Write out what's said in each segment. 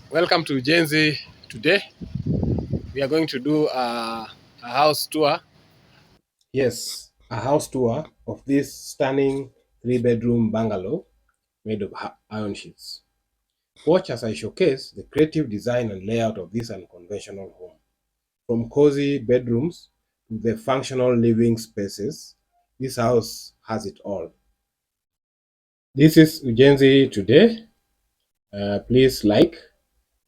Welcome to Ujenzi Today. We are going to do a house tour. Yes, a house tour of this stunning 3-bedroom bungalow made of iron sheets. Watch as I showcase the creative design and layout of this unconventional home. From cozy bedrooms to the functional living spaces, this house has it all. This is Ujenzi Today. Please like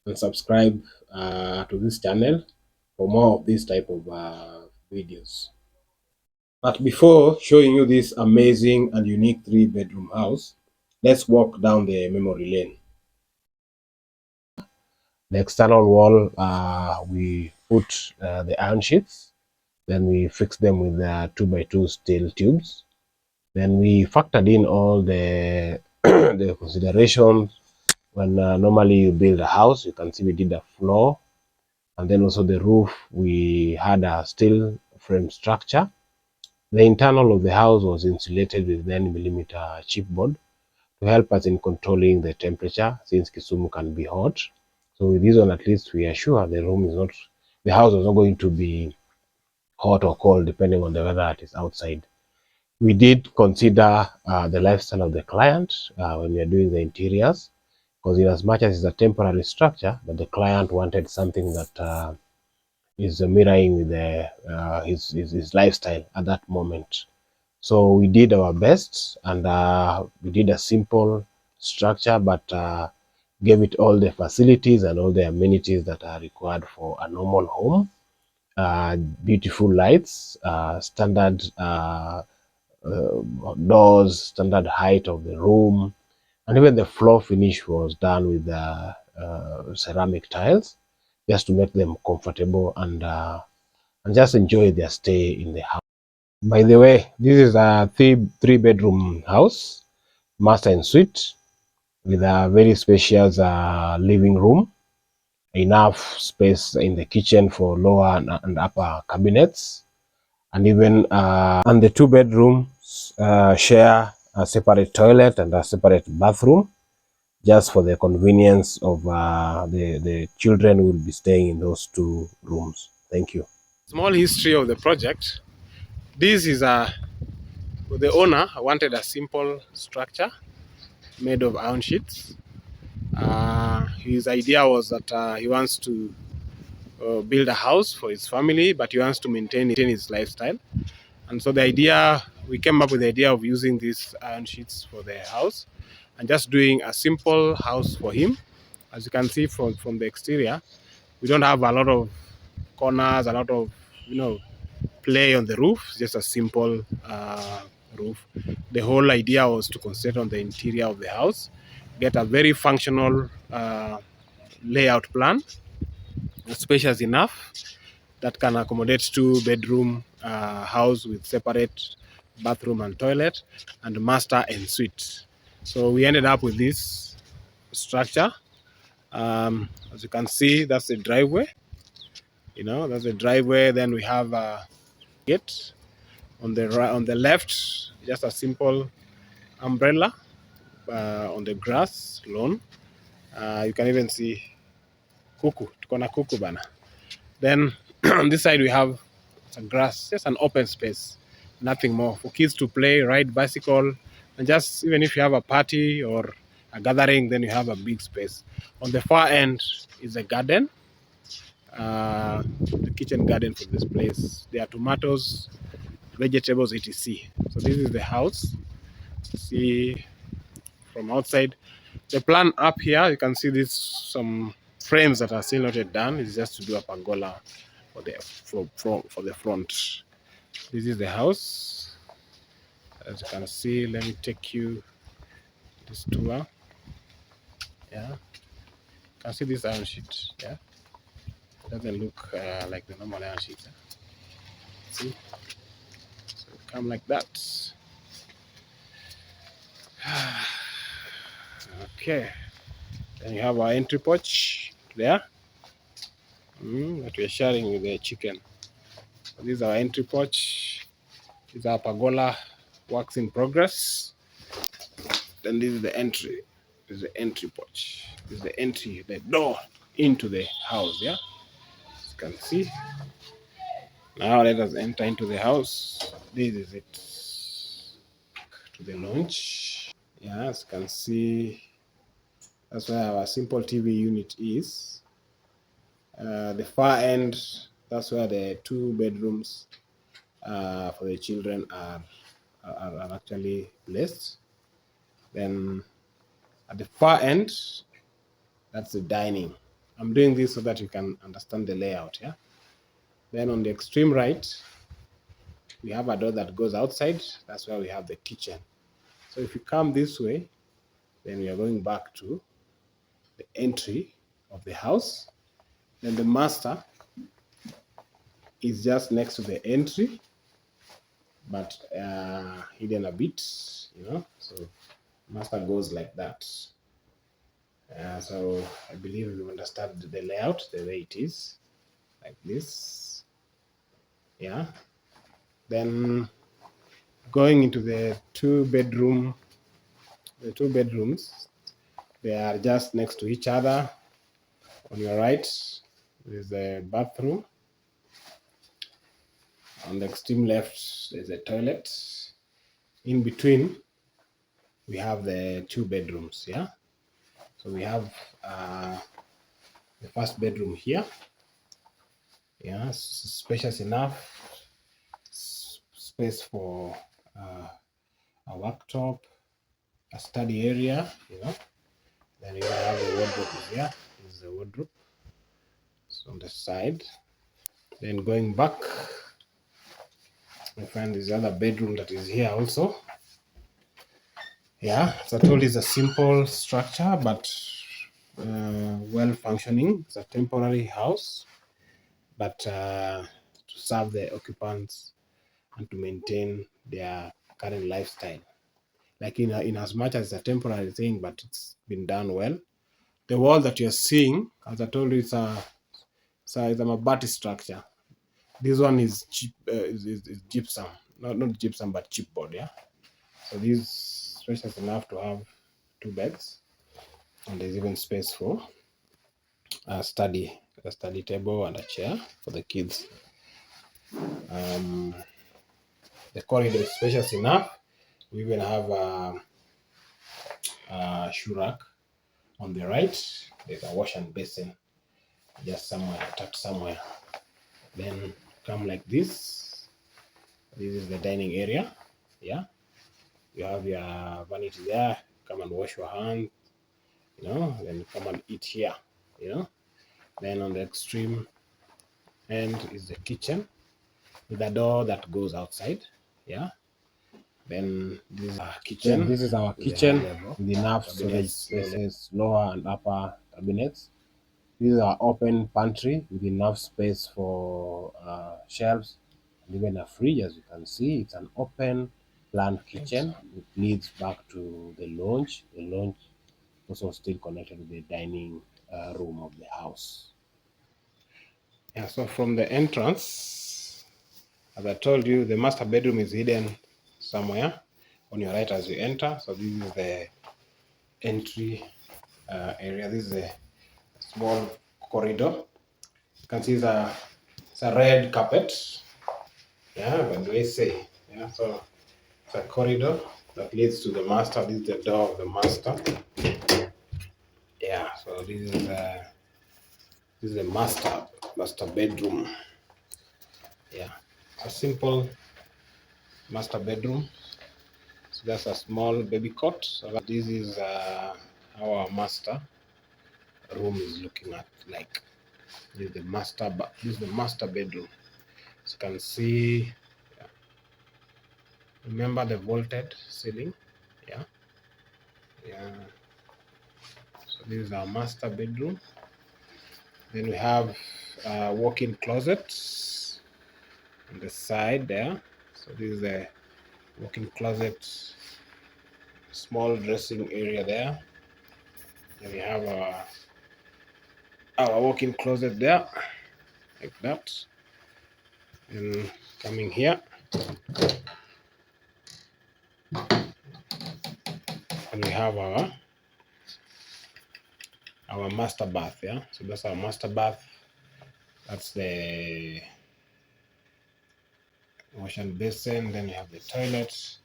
and subscribe to this channel for more of this type of videos. But before showing you this amazing and unique 3-bedroom house, let's walk down the memory lane. The external wall, we put the iron sheets, then we fix them with 2x2 steel tubes. Then we factored in all the the considerations when normally you build a house. You can see we did a floor, and then also the roof. We had a steel frame structure. The internal of the house was insulated with 9mm chipboard to help us in controlling the temperature, since Kisumu can be hot. So with this one, at least we are sure the house is not going to be hot or cold depending on the weather that is outside. We did consider the lifestyle of the client when we are doing the interiors, because in as much as it's a temporary structure, but the client wanted something that is mirroring with his lifestyle at that moment. So we did our best, and we did a simple structure, but gave it all the facilities and all the amenities that are required for a normal home. Beautiful lights, standard doors, standard height of the room, and even the floor finish was done with ceramic tiles, just to make them comfortable and just enjoy their stay in the house. By the way, this is a three-bedroom house, master and suite, with a very spacious living room, enough space in the kitchen for lower and upper cabinets, and even and the 2 bedrooms share a separate toilet and a separate bathroom, just for the convenience of the children who will be staying in those 2 rooms. Thank you. Small history of the project. This is the owner wanted a simple structure made of iron sheets. His idea was that he wants to build a house for his family, but he wants to maintain his lifestyle. And so we came up with the idea of using these iron sheets for the house and just doing a simple house for him. As you can see from the exterior, we don't have a lot of corners, a lot of, play on the roof, just a simple roof. The whole idea was to concentrate on the interior of the house, get a very functional layout plan, spacious enough that can accommodate 2-bedroom house with separate bathroom and toilet, and master and suite. So we ended up with this structure. As you can see, that's the driveway. That's the driveway. Then we have a gate on the right, on the left, just a simple umbrella on the grass lawn. You can even see kuku, tuko na kuku bana. Then on this side we have some grass, just an open space, nothing more for kids to play, ride bicycle, and just even if you have a party or a gathering, then you have a big space. On the far end is a garden, the kitchen garden for this place. There are tomatoes, vegetables, etc. So this is the house. See from outside. The plan up here, you can see this some frames that are still not yet done. It's just to do a pergola for the front. This is the house. As you can see, let me take you this tour. Yeah, you can see this iron sheet. Yeah, it doesn't look like the normal iron sheet. See, so come like that. Okay, then you have our entry porch there that we're sharing with the chicken. So this is our entry porch. This is our pergola, works in progress. Then this is the entry. is the entry porch. This is the entry, the door into the house. Yeah, as you can see. Now let us enter into the house. This is it, to the launch. Yeah, as you can see, that's where our simple TV unit is. The far end, that's where the 2 bedrooms for the children are actually placed. Then at the far end, that's the dining. I'm doing this so that you can understand the layout. Yeah. Then on the extreme right, we have a door that goes outside. That's where we have the kitchen. So if you come this way, then we are going back to the entry of the house. Then the master is just next to the entry, but hidden a bit, So master goes like that. So I believe you understand the layout, the way it is, like this. Yeah. Then going into the 2 bedrooms, they are just next to each other. On your right, there's a bathroom. On the extreme left, there's a toilet. In between, we have the 2 bedrooms. Yeah. So we have the first bedroom here. Yeah, spacious enough, space for a worktop, a study area, Then you have the wardrobe here. This is the wardrobe. It's on the side. Then going back, we find this other bedroom that is here also. Yeah, as I told you, it's a simple structure, but well functioning. It's a temporary house, but to serve the occupants and to maintain their current lifestyle. Like in as much as it's a temporary thing, but it's been done well. The wall that you're seeing, as I told you, it's a Mabati structure. This one is cheap, is gypsum, not gypsum, but chipboard. Yeah. So this is spacious enough to have 2 beds, and there's even space for a study table and a chair for the kids. The corridor is spacious enough. We even have a shoe rack on the right. There's a wash and basin just somewhere, tucked somewhere. Then come like this. This is the dining area. Yeah. You have your vanity there. Come and wash your hands. Then come and eat here. Then on the extreme end is the kitchen with a door that goes outside. Yeah. Then this is our kitchen. This is our kitchen with enough storage spaces, lower and upper cabinets. This is our open pantry with enough space for shelves and even a fridge. As you can see, it's an open plan kitchen. It leads back to the lounge. The lounge also still connected with the dining room of the house. Yeah, so from the entrance, as I told you, the master bedroom is hidden somewhere on your right as you enter. So this is the entry area. This is a small corridor. You can see it's a red carpet. Yeah, what do I say? Yeah, so it's a corridor that leads to the master. This is the door of the master. Yeah, so this is the master bedroom. Yeah, a simple master bedroom. So that's a small baby cot. So this is how our master room is looking at. Like this is the master bedroom. As you can see, yeah. Remember the vaulted ceiling. Yeah. So this is our master bedroom. Then we have walk-in closets on the side there. So this is the walk-in closet, small dressing area there. Then we have our walk-in closet there, like that. And coming here, and we have our our master bath. Yeah, so that's our master bath. That's the wash and basin. Then we have the toilet,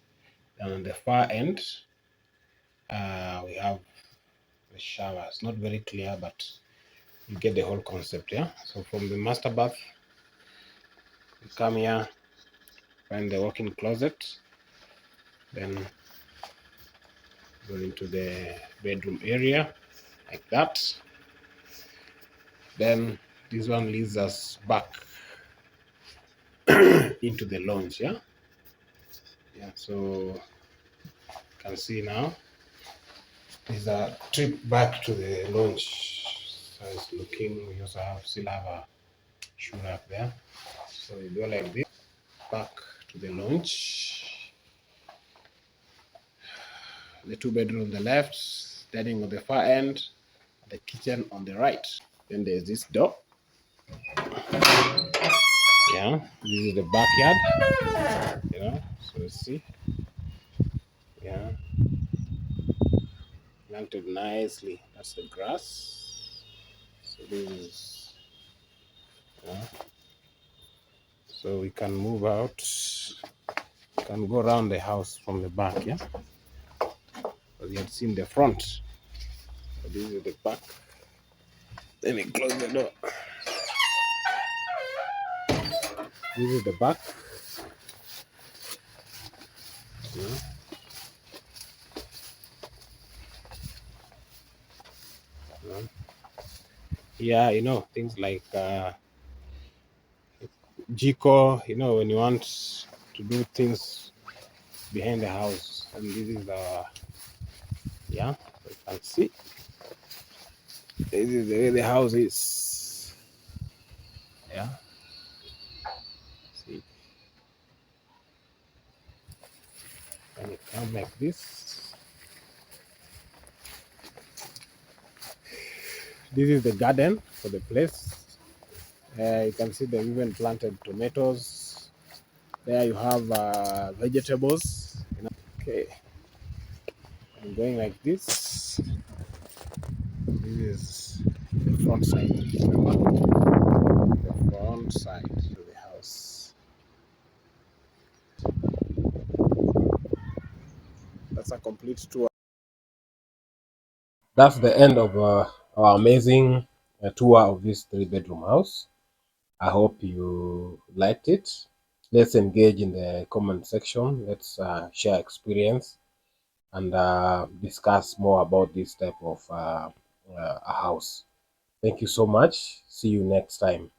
and on the far end we have the shower. It's not very clear, but you get the whole concept. Yeah, so from the master bath you come here, find the walk-in closet, then go into the bedroom area like that. Then this one leads us back into the lounge. Yeah, so you can see now is a trip back to the lounge. So it's looking, we also still have a shoe rack there. So you go like this, back to the lounge. The two bedroom on the left, dining on the far end, the kitchen on the right. Then there's this door. Yeah, this is the backyard. So you see, yeah, planted nicely. That's the grass. So this is, so we can move out. We can go around the house from the back. Yeah, because you had seen the front. So this is the back. Then we close the door. This is the back. Yeah. Yeah, things like Jiko, when you want to do things behind the house. And this is the, yeah, so you can see. This is the way the house is. Yeah. See. And it comes like this. This is the garden for the place. You can see they even planted tomatoes. There you have vegetables. Okay. I'm going like this. This is the front side. The front side of the house. That's a complete tour. That's the end of our amazing tour of this 3-bedroom house. I hope you liked it. Let's engage in the comment section. Let's share experience and discuss more about this type of a house. Thank you so much. See you next time.